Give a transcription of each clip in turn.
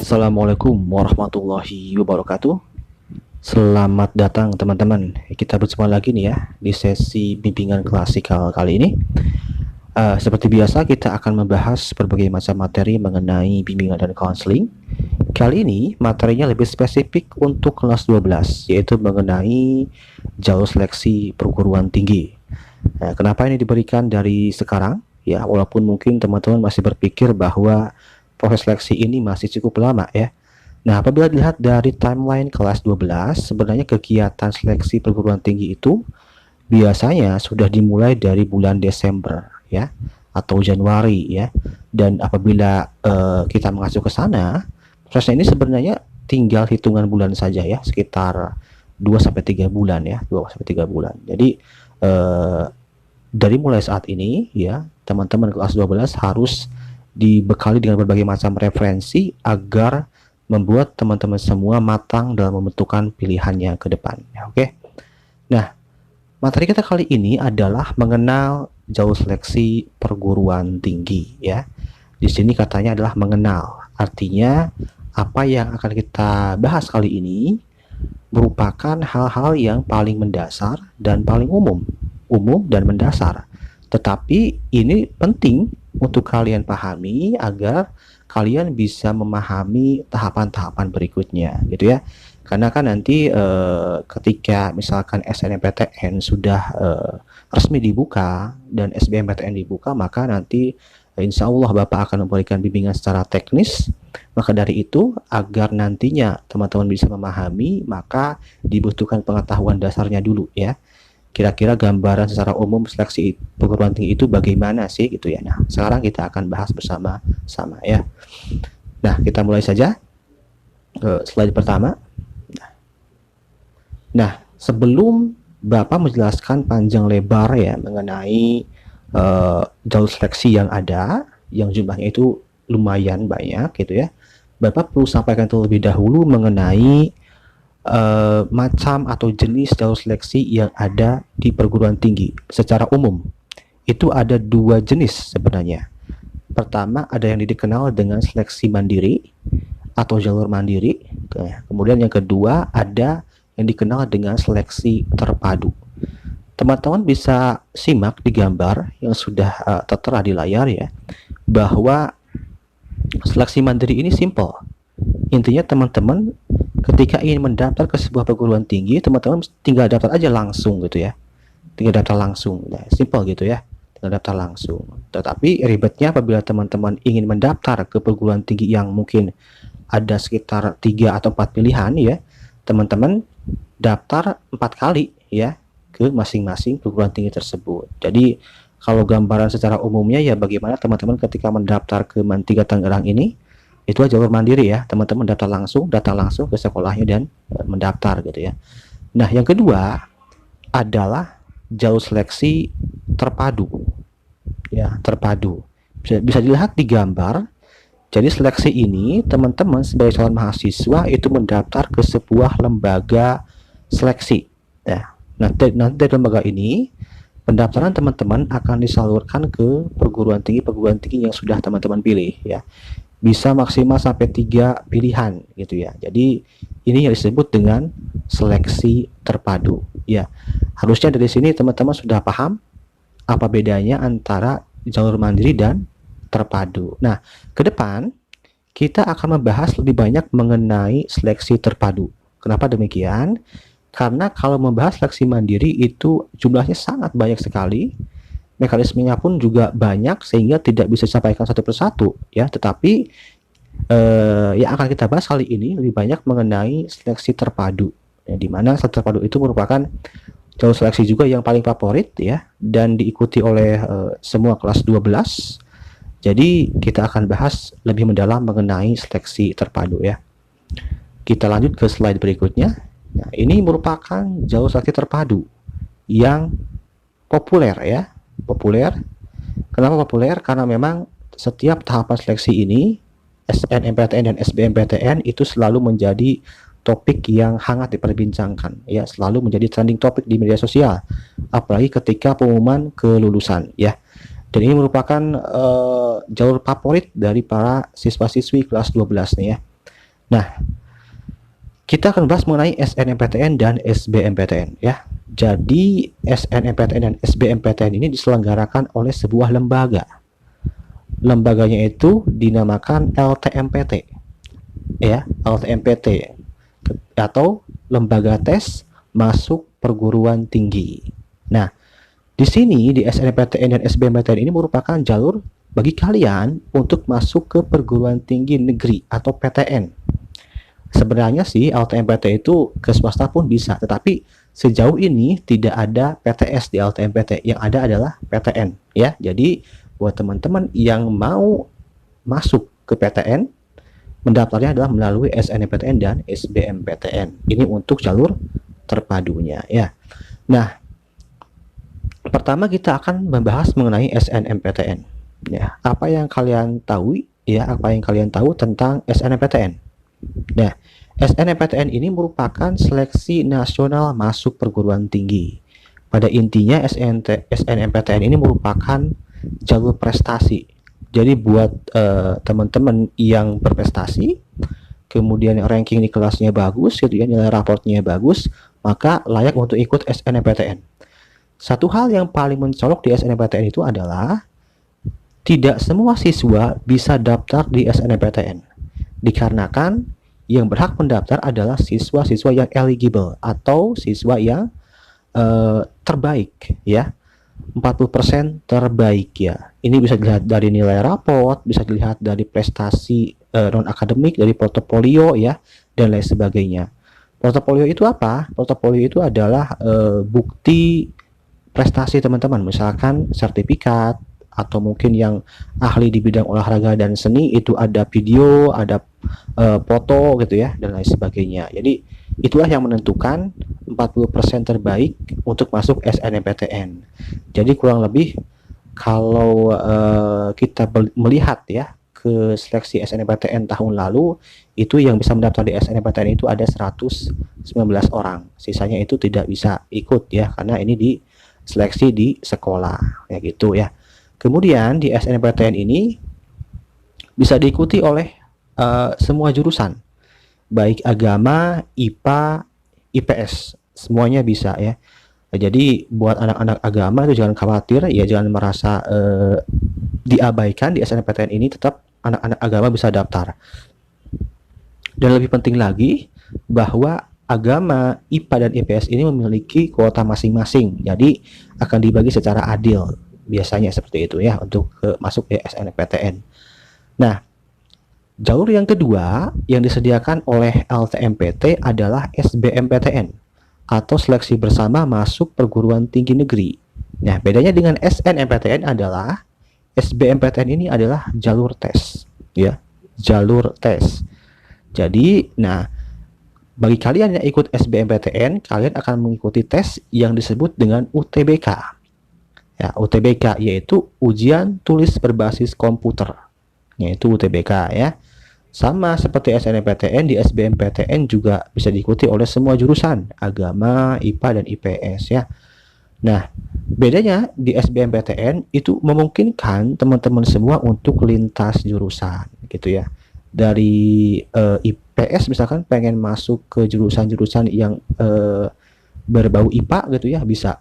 Assalamualaikum warahmatullahi wabarakatuh. Selamat datang teman-teman. Kita berjumpa lagi nih ya di sesi bimbingan klasikal kali ini. Seperti biasa kita akan membahas berbagai macam materi mengenai bimbingan dan konseling. Kali ini materinya lebih spesifik untuk kelas 12, yaitu mengenai jalur seleksi perguruan tinggi. Kenapa ini diberikan dari sekarang? Ya, walaupun mungkin teman-teman masih berpikir bahwa proses seleksi ini masih cukup lama ya. Nah, apabila dilihat dari timeline kelas 12, sebenarnya kegiatan seleksi perguruan tinggi itu biasanya sudah dimulai dari bulan Desember ya atau Januari ya. Dan apabila kita mengacu ke sana, prosesnya ini sebenarnya tinggal hitungan bulan saja ya, sekitar 2 sampai 3 bulan ya, 2 sampai 3 bulan. Jadi dari mulai saat ini ya, teman-teman kelas 12 harus dibekali dengan berbagai macam referensi agar membuat teman-teman semua matang dalam menentukan pilihannya ke depan. Oke. Nah, materi kita kali ini adalah mengenal jalur seleksi perguruan tinggi ya. Di sini katanya adalah mengenal. Artinya apa yang akan kita bahas kali ini merupakan hal-hal yang paling mendasar dan paling umum dan mendasar. Tetapi ini penting untuk kalian pahami agar kalian bisa memahami tahapan-tahapan berikutnya gitu ya. Karena kan nanti ketika misalkan SNMPTN sudah resmi dibuka dan SBMPTN dibuka, maka nanti insya Allah Bapak akan memberikan bimbingan secara teknis. Maka dari itu, agar nantinya teman-teman bisa memahami, maka dibutuhkan pengetahuan dasarnya dulu ya. Kira-kira gambaran secara umum seleksi perguruan tinggi itu bagaimana sih gitu ya. Nah, sekarang kita akan bahas bersama-sama ya. Nah, kita mulai saja slide pertama. Nah, sebelum Bapak menjelaskan panjang lebar ya mengenai jalur seleksi yang ada, yang jumlahnya itu lumayan banyak gitu ya, Bapak perlu sampaikan terlebih dahulu mengenai macam atau jenis jalur seleksi yang ada di perguruan tinggi secara umum. Itu ada 2 jenis sebenarnya. Pertama ada yang dikenal dengan seleksi mandiri atau jalur mandiri. Kemudian yang kedua ada yang dikenal dengan seleksi terpadu. Teman-teman bisa simak di gambar yang sudah tertera di layar ya, bahwa seleksi mandiri ini simple. Intinya teman-teman ketika ingin mendaftar ke sebuah perguruan tinggi, teman-teman tinggal daftar aja langsung gitu ya. Tinggal daftar langsung. Nah, simple gitu ya. Tinggal daftar langsung. Tetapi ribetnya apabila teman-teman ingin mendaftar ke perguruan tinggi yang mungkin ada sekitar 3 atau 4 pilihan ya, teman-teman daftar 4 kali ya ke masing-masing perguruan tinggi tersebut. Jadi kalau gambaran secara umumnya ya, bagaimana teman-teman ketika mendaftar ke MAN 3 Tangerang ini, itu jalur mandiri ya, teman-teman datang langsung ke sekolahnya dan mendaftar gitu ya. Nah, yang kedua adalah jalur seleksi terpadu ya, terpadu. Bisa dilihat di gambar. Jadi seleksi ini teman-teman sebagai calon mahasiswa itu mendaftar ke sebuah lembaga seleksi ya. Nanti dari lembaga ini pendaftaran teman-teman akan disalurkan ke perguruan tinggi yang sudah teman-teman pilih ya. Bisa maksimal sampai 3 pilihan gitu ya. Jadi ini yang disebut dengan seleksi terpadu ya. Harusnya dari sini teman-teman sudah paham apa bedanya antara jalur mandiri dan terpadu. Nah, ke depan kita akan membahas lebih banyak mengenai seleksi terpadu. Kenapa demikian? Karena kalau membahas seleksi mandiri itu jumlahnya sangat banyak sekali, mekanismenya pun juga banyak sehingga tidak bisa disampaikan satu persatu ya. Tetapi yang akan kita bahas kali ini lebih banyak mengenai seleksi terpadu ya, di mana seleksi terpadu itu merupakan jalur seleksi juga yang paling favorit ya, dan diikuti oleh semua kelas 12. Jadi kita akan bahas lebih mendalam mengenai seleksi terpadu ya. Kita lanjut ke slide berikutnya. Nah, ini merupakan jalur seleksi terpadu yang populer ya. Populer. Kenapa populer? Karena memang setiap tahapan seleksi ini SNMPTN dan SBMPTN itu selalu menjadi topik yang hangat diperbincangkan ya, selalu menjadi trending topik di media sosial, apalagi ketika pengumuman kelulusan ya. Dan ini merupakan jalur favorit dari para siswa-siswi kelas 12 nih ya. Nah, kita akan bahas mengenai SNMPTN dan SBMPTN ya. Jadi SNMPTN dan SBMPTN ini diselenggarakan oleh sebuah lembaga. Lembaganya itu dinamakan LTMPT ya, LTMPT atau Lembaga Tes Masuk Perguruan Tinggi. Nah, di sini di SNMPTN dan SBMPTN ini merupakan jalur bagi kalian untuk masuk ke perguruan tinggi negeri atau PTN. Sebenarnya sih LTMPT itu ke swasta pun bisa, tetapi sejauh ini tidak ada PTS di LTMPT, yang ada adalah PTN ya. Jadi buat teman-teman yang mau masuk ke PTN, mendaftarnya adalah melalui SNMPTN dan SBMPTN. Ini untuk jalur terpadunya ya. Nah, pertama kita akan membahas mengenai SNMPTN ya. Apa yang kalian tahu ya, apa yang kalian tahu tentang SNMPTN? Nah, SNMPTN ini merupakan seleksi nasional masuk perguruan tinggi. Pada intinya SNMPTN ini merupakan jalur prestasi. Jadi buat teman-teman yang berprestasi, kemudian ranking di kelasnya bagus, gitu ya, nilai raportnya bagus, maka layak untuk ikut SNMPTN. Satu hal yang paling mencolok di SNMPTN itu adalah tidak semua siswa bisa daftar di SNMPTN. Dikarenakan yang berhak mendaftar adalah siswa-siswa yang eligible atau siswa yang terbaik ya, 40% terbaik ya. Ini bisa dilihat dari nilai raport, bisa dilihat dari prestasi non akademik, dari portofolio ya, dan lain sebagainya. Portofolio itu apa? Portofolio itu adalah bukti prestasi teman-teman, misalkan sertifikat, atau mungkin yang ahli di bidang olahraga dan seni itu ada video, ada foto gitu ya, dan lain sebagainya. Jadi itulah yang menentukan 40% terbaik untuk masuk SNMPTN. Jadi kurang lebih kalau kita melihat ya ke seleksi SNMPTN tahun lalu, itu yang bisa mendaftar di SNMPTN itu ada 119 orang. Sisanya itu tidak bisa ikut ya, karena ini di seleksi di sekolah ya gitu ya. Kemudian di SNMPTN ini bisa diikuti oleh semua jurusan, baik agama, IPA, IPS, semuanya bisa ya. Jadi buat anak-anak agama itu jangan khawatir ya, jangan merasa diabaikan. Di SNMPTN ini tetap anak-anak agama bisa daftar. Dan lebih penting lagi bahwa agama, IPA dan IPS ini memiliki kuota masing-masing, jadi akan dibagi secara adil. Biasanya seperti itu ya untuk masuk ke SNMPTN. Nah, jalur yang kedua yang disediakan oleh LTMPT adalah SBMPTN atau seleksi bersama masuk perguruan tinggi negeri. Nah, bedanya dengan SNMPTN adalah SBMPTN ini adalah jalur tes ya, jalur tes. Jadi, nah, bagi kalian yang ikut SBMPTN, kalian akan mengikuti tes yang disebut dengan UTBK. Ya, UTBK yaitu ujian tulis berbasis komputer, yaitu UTBK ya. Sama seperti SNMPTN, di SBMPTN juga bisa diikuti oleh semua jurusan agama, IPA dan IPS ya. Nah, bedanya di SBMPTN itu memungkinkan teman-teman semua untuk lintas jurusan gitu ya. Dari IPS misalkan pengen masuk ke jurusan-jurusan yang berbau IPA gitu ya, bisa.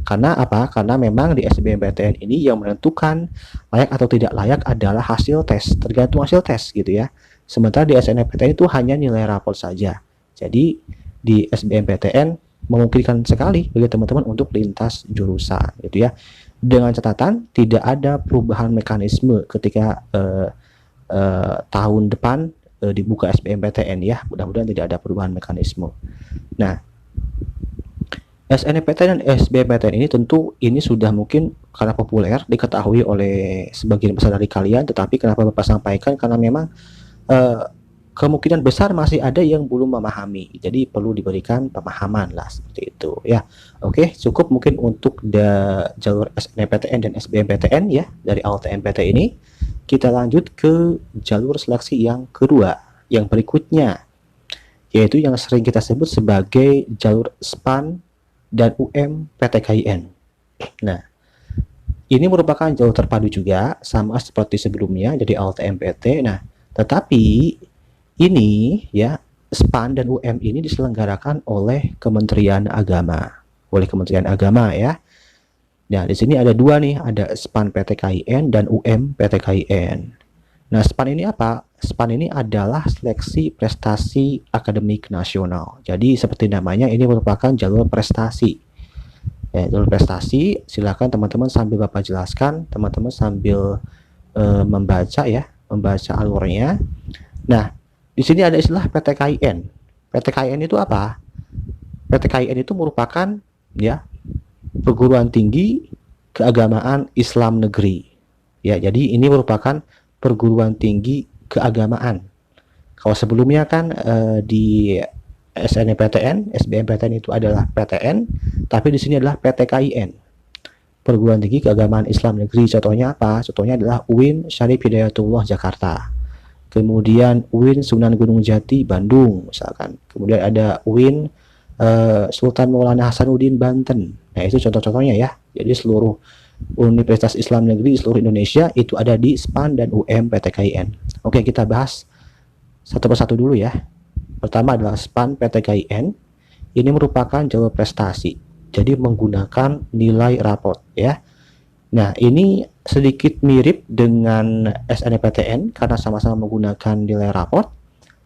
Karena apa? Karena memang di SBMPTN ini yang menentukan layak atau tidak layak adalah hasil tes, tergantung hasil tes gitu ya. Sementara di SNMPTN itu hanya nilai rapor saja. Jadi di SBMPTN memungkinkan sekali bagi teman-teman untuk lintas jurusan gitu ya. Dengan catatan tidak ada perubahan mekanisme ketika tahun depan dibuka SBMPTN ya. Mudah-mudahan tidak ada perubahan mekanisme. Nah, SNMPTN dan SBMPTN ini tentu ini sudah mungkin karena populer diketahui oleh sebagian besar dari kalian, tetapi kenapa Bapak sampaikan karena memang kemungkinan besar masih ada yang belum memahami, jadi perlu diberikan pemahaman lah seperti itu ya. Oke, cukup mungkin untuk jalur SNMPTN dan SBMPTN ya dari LTMPT ini. Kita lanjut ke jalur seleksi yang kedua, yang berikutnya, yaitu yang sering kita sebut sebagai jalur SPAN dan UM-PTKIN. Nah, ini merupakan jalur terpadu juga, sama seperti sebelumnya, jadi LTMPT. Nah, tetapi Ini ya, SPAN dan UM ini diselenggarakan oleh Kementerian Agama. Oleh Kementerian Agama ya. Nah, di sini ada dua nih, ada SPAN PTKIN dan UM PTKIN. Nah, SPAN ini apa? SPAN ini adalah seleksi prestasi akademik nasional. Jadi seperti namanya, ini merupakan jalur prestasi. Ya, jalur prestasi, silakan teman-teman sambil Bapak jelaskan, teman-teman sambil membaca ya, membaca alurnya. Nah, di sini ada istilah PTKIN. PTKIN itu apa? PTKIN itu merupakan ya perguruan tinggi keagamaan Islam negeri. Ya, jadi ini merupakan perguruan tinggi keagamaan. Kalau sebelumnya kan di SNMPTN, SBMPTN itu adalah PTN, tapi di sini adalah PTKIN, perguruan tinggi keagamaan Islam negeri. Contohnya apa? Contohnya adalah UIN Syarif Hidayatullah Jakarta. Kemudian UIN Sunan Gunung Jati Bandung misalkan. Kemudian ada UIN Sultan Maulana Hasanuddin Banten. Nah, itu contoh-contohnya ya. Jadi seluruh Universitas Islam Negeri di seluruh Indonesia itu ada di SPAN dan UM PTKIN. Oke, kita bahas satu persatu dulu ya. Pertama adalah SPAN PTKIN. Ini merupakan jalur prestasi. Jadi menggunakan nilai raport ya. Nah, ini sedikit mirip dengan SNMPTN karena sama-sama menggunakan nilai raport,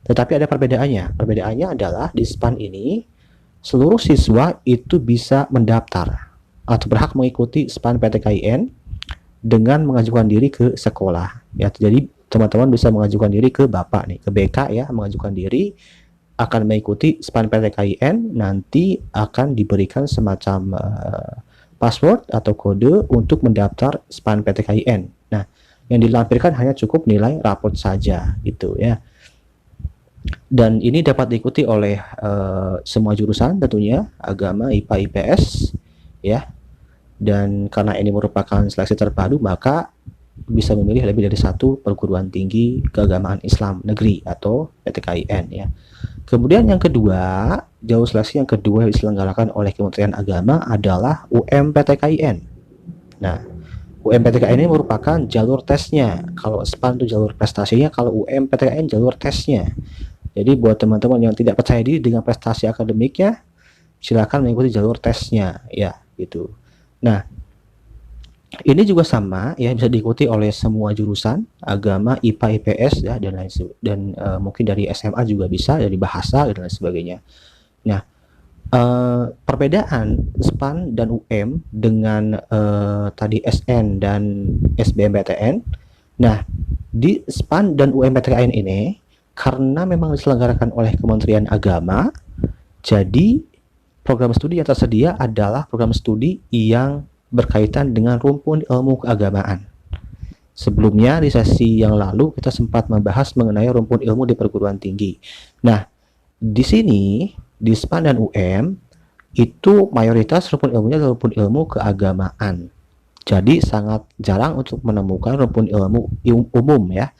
tetapi ada perbedaannya. Perbedaannya adalah di SPAN ini seluruh siswa itu bisa mendaftar atau berhak mengikuti SPAN PTKIN dengan mengajukan diri ke sekolah. Ya, jadi teman-teman bisa mengajukan diri ke Bapak nih, ke BK ya, mengajukan diri akan mengikuti SPAN PTKIN, nanti akan diberikan semacam password atau kode untuk mendaftar SPAN PTKIN. Nah, yang dilampirkan hanya cukup nilai raport saja gitu ya. Dan ini dapat diikuti oleh semua jurusan tentunya, agama, IPA, IPS ya. Dan karena ini merupakan seleksi terpadu, maka bisa memilih lebih dari satu perguruan tinggi keagamaan Islam negeri atau PTKIN ya. Kemudian yang kedua, jalur seleksi yang kedua yang diselenggarakan oleh Kementerian Agama adalah UMPTKIN. Nah, UMPTKIN ini merupakan jalur tesnya. Kalau SPAN itu jalur prestasinya, kalau UMPTKIN jalur tesnya. Jadi buat teman-teman yang tidak percaya diri dengan prestasi akademiknya, silakan mengikuti jalur tesnya ya gitu. Nah, ini juga sama ya, bisa diikuti oleh semua jurusan agama, IPA, IPS ya, dan lain dan mungkin dari SMA juga bisa, dari bahasa dan lain sebagainya. Nah, perbedaan SPAN dan UM dengan tadi SN dan SBMPTN. Nah, di SPAN dan UMPTKIN ini karena memang diselenggarakan oleh Kementerian Agama, jadi program studi yang tersedia adalah program studi yang berkaitan dengan rumpun ilmu keagamaan. Sebelumnya di sesi yang lalu kita sempat membahas mengenai rumpun ilmu di perguruan tinggi. Nah, di sini di SPAN dan UM itu mayoritas rumpun ilmunya adalah rumpun ilmu keagamaan. Jadi sangat jarang untuk menemukan rumpun ilmu umum ya.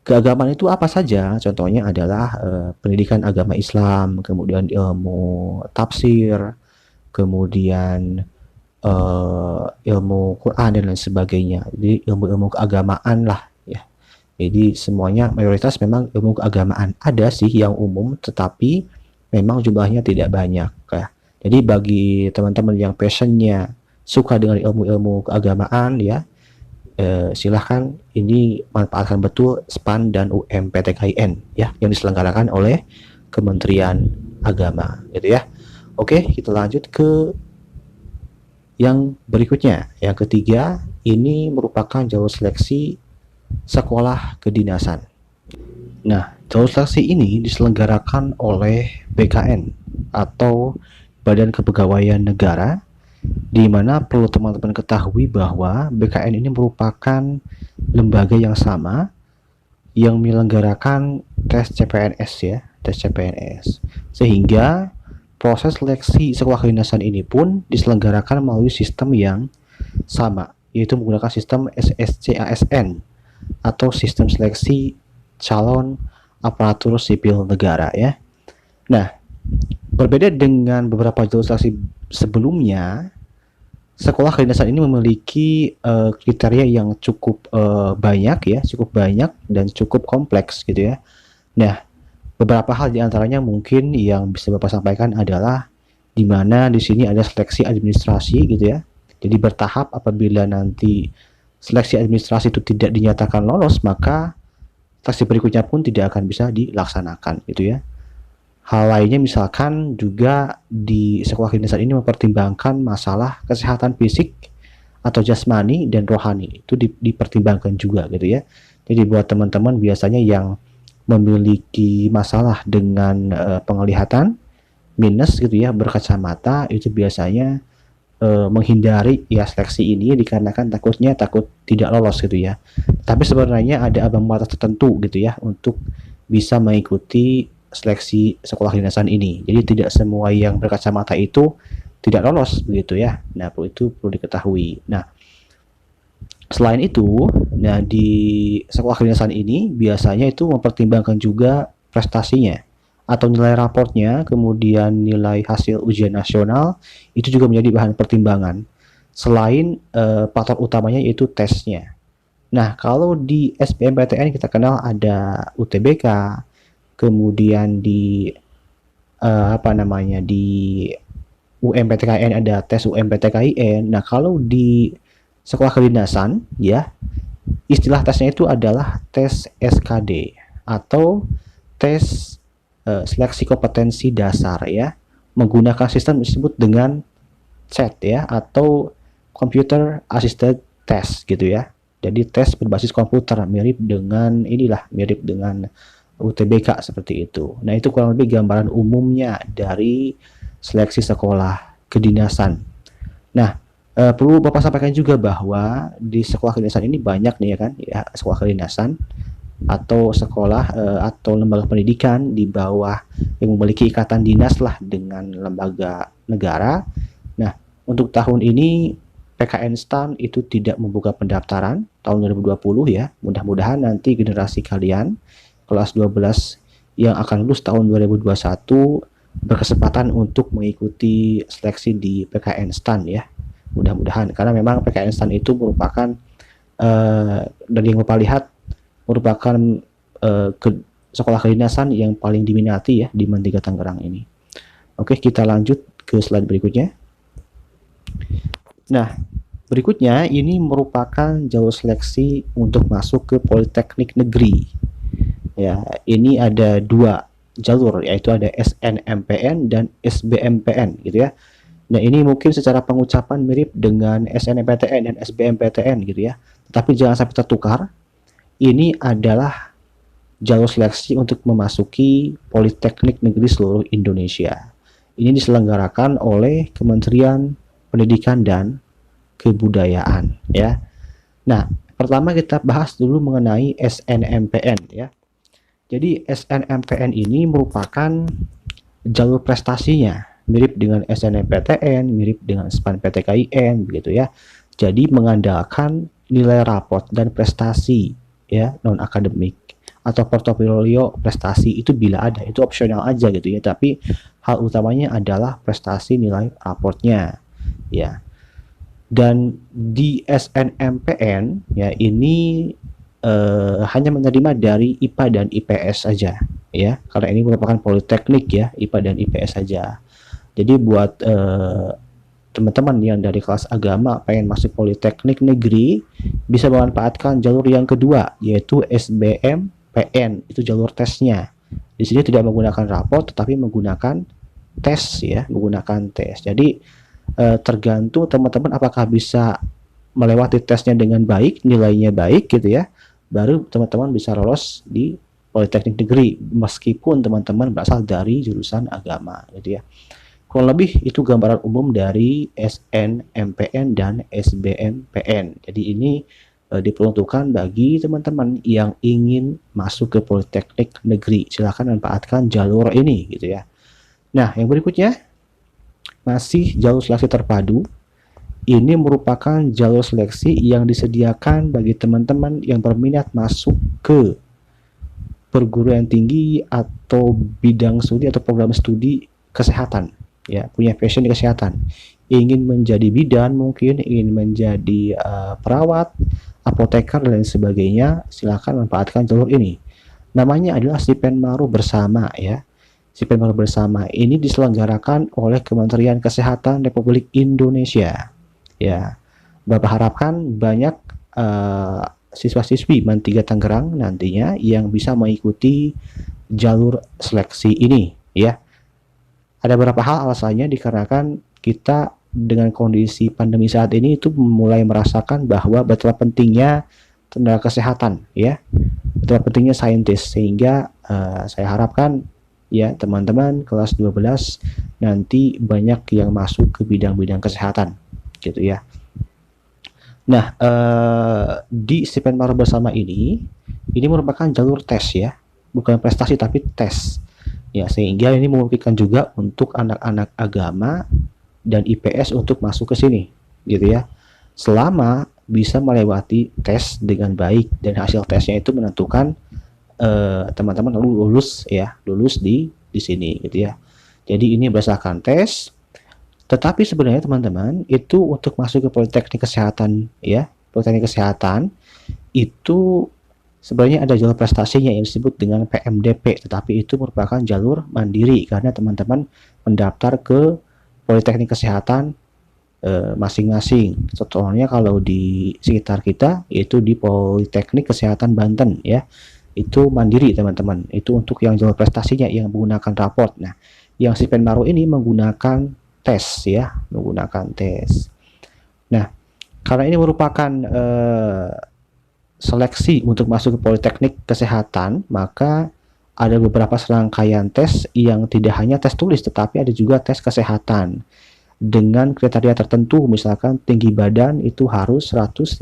Keagamaan itu apa saja? Contohnya adalah pendidikan agama Islam, kemudian ilmu tafsir, kemudian ilmu Quran dan lain sebagainya. Jadi ilmu-ilmu keagamaan lah ya. Jadi semuanya mayoritas memang ilmu keagamaan. Ada sih yang umum, tetapi memang jumlahnya tidak banyak ya. Jadi bagi teman-teman yang passionnya suka dengan ilmu-ilmu keagamaan ya, silahkan ini manfaatkan betul SPAN dan UMPTKIN ya, yang diselenggarakan oleh Kementerian Agama gitu ya. Oke, kita lanjut ke yang berikutnya. Yang ketiga, ini merupakan jalur seleksi sekolah kedinasan. Nah, jalur seleksi ini diselenggarakan oleh BKN atau Badan Kepegawaian Negara, di mana perlu teman-teman ketahui bahwa BKN ini merupakan lembaga yang sama yang menyelenggarakan tes CPNS ya, tes CPNS. Sehingga proses seleksi sekolah kedinasan ini pun diselenggarakan melalui sistem yang sama, yaitu menggunakan sistem SSC-ASN atau sistem seleksi calon aparatur sipil negara ya. Nah, berbeda dengan beberapa jalur seleksi sebelumnya, sekolah kedinasan ini memiliki kriteria yang cukup banyak ya, cukup banyak dan cukup kompleks gitu ya. Nah, Beberapa hal diantaranya mungkin yang bisa Bapak sampaikan adalah di mana di sini ada seleksi administrasi gitu ya. Jadi bertahap, apabila nanti seleksi administrasi itu tidak dinyatakan lolos, maka seleksi berikutnya pun tidak akan bisa dilaksanakan gitu ya. Hal lainnya misalkan juga di sekolah kedinasan ini mempertimbangkan masalah kesehatan fisik atau jasmani dan rohani, itu dipertimbangkan juga gitu ya. Jadi buat teman-teman biasanya yang memiliki masalah dengan penglihatan minus gitu ya, berkacamata, itu biasanya menghindari ya seleksi ini dikarenakan takut tidak lolos gitu ya. Tapi sebenarnya ada ambang batas tertentu gitu ya untuk bisa mengikuti seleksi sekolah kedinasan ini. Jadi tidak semua yang berkacamata itu tidak lolos begitu ya. Nah, itu perlu diketahui. Nah, selain itu, nah di sekolah kedinasan ini biasanya itu mempertimbangkan juga prestasinya atau nilai raportnya, kemudian nilai hasil ujian nasional itu juga menjadi bahan pertimbangan. Selain faktor utamanya yaitu tesnya. Nah, kalau di SBMPTN kita kenal ada UTBK, kemudian di di UMPTKN ada tes UMPTKIN. Nah, kalau di sekolah kedinasan ya, istilah tesnya itu adalah tes SKD atau tes seleksi kompetensi dasar ya, menggunakan sistem disebut dengan CAT ya, atau Computer Assisted Test gitu ya. Jadi tes berbasis komputer, mirip dengan UTBK seperti itu. Nah, itu kurang lebih gambaran umumnya dari seleksi sekolah kedinasan. Nah, perlu Bapak sampaikan juga bahwa di sekolah kedinasan ini banyak nih ya kan, ya, sekolah kedinasan atau sekolah atau lembaga pendidikan di bawah yang memiliki ikatan dinas lah dengan lembaga negara. Nah, untuk tahun ini PKN STAN itu tidak membuka pendaftaran tahun 2020 ya. Mudah-mudahan nanti generasi kalian kelas 12 yang akan lulus tahun 2021 berkesempatan untuk mengikuti seleksi di PKN STAN ya. Mudah-mudahan, karena memang PKN STAN itu merupakan dari yang Bapak lihat merupakan sekolah kedinasan yang paling diminati ya di Mandega Tangerang ini. Oke, kita lanjut ke slide berikutnya. Nah, berikutnya ini merupakan jalur seleksi untuk masuk ke Politeknik Negeri. Ya, ini ada dua jalur, yaitu ada SNMPN dan SBMPN gitu ya. Nah, ini mungkin secara pengucapan mirip dengan SNMPTN dan SBMPTN gitu ya. Tetapi jangan sampai tertukar. Ini adalah jalur seleksi untuk memasuki Politeknik Negeri seluruh Indonesia. Ini diselenggarakan oleh Kementerian Pendidikan dan Kebudayaan ya. Nah, pertama kita bahas dulu mengenai SNMPN ya. Jadi SNMPN ini merupakan jalur prestasinya, mirip dengan SNMPTN, mirip dengan SPAN-PTKIN begitu ya. Jadi mengandalkan nilai raport dan prestasi ya, non akademik atau portofolio prestasi itu bila ada, itu opsional aja gitu ya, tapi hal utamanya adalah prestasi nilai raportnya ya. Dan di SNMPN ya ini hanya menerima dari IPA dan IPS saja ya, karena ini merupakan politeknik ya, IPA dan IPS saja. Jadi buat teman-teman yang dari kelas agama pengen masuk Politeknik Negeri bisa memanfaatkan jalur yang kedua, yaitu SBMPN, itu jalur tesnya. Di sini tidak menggunakan raport tetapi menggunakan tes ya, menggunakan tes. Jadi tergantung teman-teman apakah bisa melewati tesnya dengan baik, nilainya baik gitu ya, baru teman-teman bisa lolos di Politeknik Negeri meskipun teman-teman berasal dari jurusan agama gitu ya. Kurang lebih itu gambaran umum dari SNMPN dan SBMPN. Jadi ini diperuntukkan bagi teman-teman yang ingin masuk ke Politeknik Negeri. Silakan manfaatkan jalur ini gitu ya. Nah, yang berikutnya masih jalur seleksi terpadu. Ini merupakan jalur seleksi yang disediakan bagi teman-teman yang berminat masuk ke perguruan tinggi atau bidang studi atau program studi kesehatan ya, punya passion di kesehatan, ingin menjadi bidan, mungkin ingin menjadi perawat, apoteker dan lain sebagainya, silakan manfaatkan jalur ini. Namanya adalah Sipenmaru Bersama ya. Sipenmaru Bersama ini diselenggarakan oleh Kementerian Kesehatan Republik Indonesia. Ya, Bapak harapkan banyak siswa-siswi MAN 3 Tangerang nantinya yang bisa mengikuti jalur seleksi ini ya. Ada beberapa hal alasannya dikarenakan kita dengan kondisi pandemi saat ini itu mulai merasakan bahwa betapa pentingnya tenaga kesehatan ya, betapa pentingnya saintis, sehingga saya harapkan ya teman-teman kelas 12 nanti banyak yang masuk ke bidang-bidang kesehatan gitu ya. Nah, di Sipenmaru Bersama ini merupakan jalur tes ya, bukan prestasi tapi tes ya, sehingga ini memungkinkan juga untuk anak-anak agama dan IPS untuk masuk ke sini gitu ya, selama bisa melewati tes dengan baik dan hasil tesnya itu menentukan teman-teman lulus ya, lulus di sini gitu ya. Jadi ini berdasarkan tes. Tetapi sebenarnya teman-teman itu untuk masuk ke Politeknik Kesehatan ya, Politeknik Kesehatan itu sebenarnya ada jalur prestasinya yang disebut dengan PMDP, tetapi itu merupakan jalur mandiri karena teman-teman mendaftar ke Politeknik Kesehatan masing-masing. Contohnya kalau di sekitar kita itu di Politeknik Kesehatan Banten ya, itu mandiri teman-teman. Itu untuk yang jalur prestasinya yang menggunakan raport. Nah, yang Sipenmaru ini menggunakan tes ya, menggunakan tes. Nah, karena ini merupakan seleksi untuk masuk ke Politeknik Kesehatan, maka ada beberapa serangkaian tes yang tidak hanya tes tulis tetapi ada juga tes kesehatan dengan kriteria tertentu, misalkan tinggi badan itu harus 155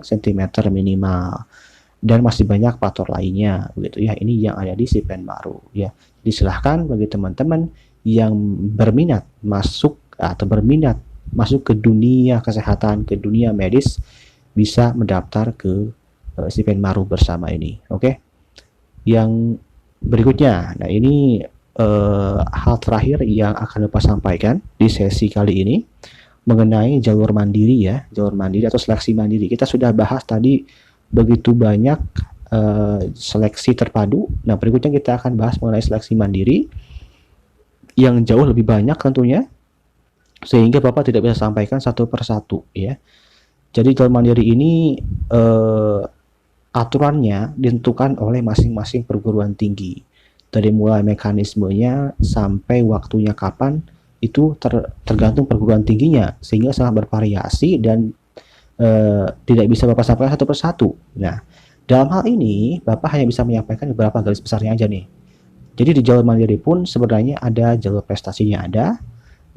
cm minimal dan masih banyak faktor lainnya begitu ya. Ini yang ada di Sipenmaru ya. Disilahkan bagi teman-teman yang berminat masuk ke dunia kesehatan, ke dunia medis, bisa mendaftar ke Sipenmaru Bersama ini. Oke. Yang berikutnya, nah ini hal terakhir yang akan Bapak sampaikan di sesi kali ini mengenai jalur mandiri ya, jalur mandiri atau seleksi mandiri. Kita sudah bahas tadi begitu banyak seleksi terpadu. Nah, berikutnya kita akan bahas mengenai seleksi mandiri yang jauh lebih banyak tentunya, sehingga Bapak tidak bisa sampaikan satu persatu ya. Jadi jalur mandiri ini aturannya ditentukan oleh masing-masing perguruan tinggi. Dari mulai mekanismenya sampai waktunya kapan itu tergantung perguruan tingginya, sehingga sangat bervariasi dan tidak bisa Bapak sampaikan satu persatu. Nah, dalam hal ini Bapak hanya bisa menyampaikan beberapa garis besarnya aja nih. Jadi di jalur mandiri pun sebenarnya ada jalur prestasinya, ada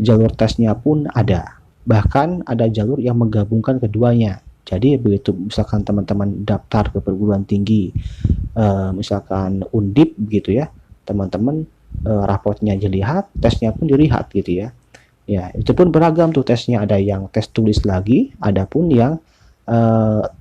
jalur tesnya pun ada, bahkan ada jalur yang menggabungkan keduanya. Jadi begitu misalkan teman-teman daftar ke perguruan tinggi, misalkan Undip gitu ya, teman-teman raportnya dilihat, tesnya pun dilihat gitu ya. Ya, itu pun beragam tuh tesnya, ada yang tes tulis lagi, ada pun yang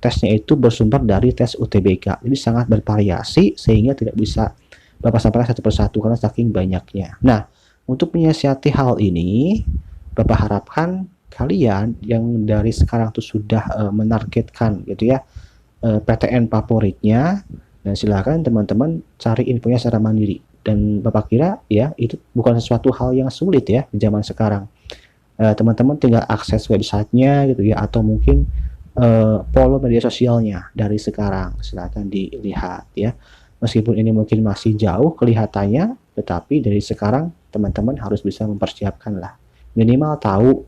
tesnya itu bersumber dari tes UTBK. Jadi sangat bervariasi sehingga tidak bisa Bapak sampaikan satu persatu karena saking banyaknya. Nah, untuk menyiasati hal ini, Bapak harapkan kalian yang dari sekarang tuh sudah menargetkan gitu ya PTN favoritnya, dan silakan teman-teman cari infonya secara mandiri. Dan Bapak kira ya itu bukan sesuatu hal yang sulit ya di zaman sekarang. Teman-teman tinggal akses websitenya gitu ya, atau mungkin follow media sosialnya dari sekarang, silakan dilihat ya. Meskipun ini mungkin masih jauh kelihatannya, tetapi dari sekarang teman-teman harus bisa mempersiapkan lah, minimal tahu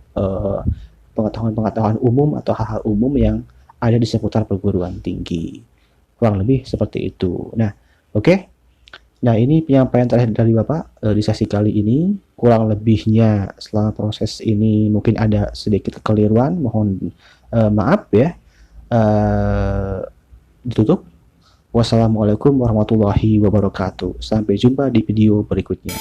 pengetahuan-pengetahuan umum atau hal-hal umum yang ada di seputar perguruan tinggi, kurang lebih seperti itu. Nah, oke. Nah, ini penyampaian terakhir dari Bapak di sesi kali ini. Kurang lebihnya selama proses ini mungkin ada sedikit kekeliruan, mohon maaf ya. Ditutup. Wassalamualaikum warahmatullahi wabarakatuh. Sampai jumpa di video berikutnya.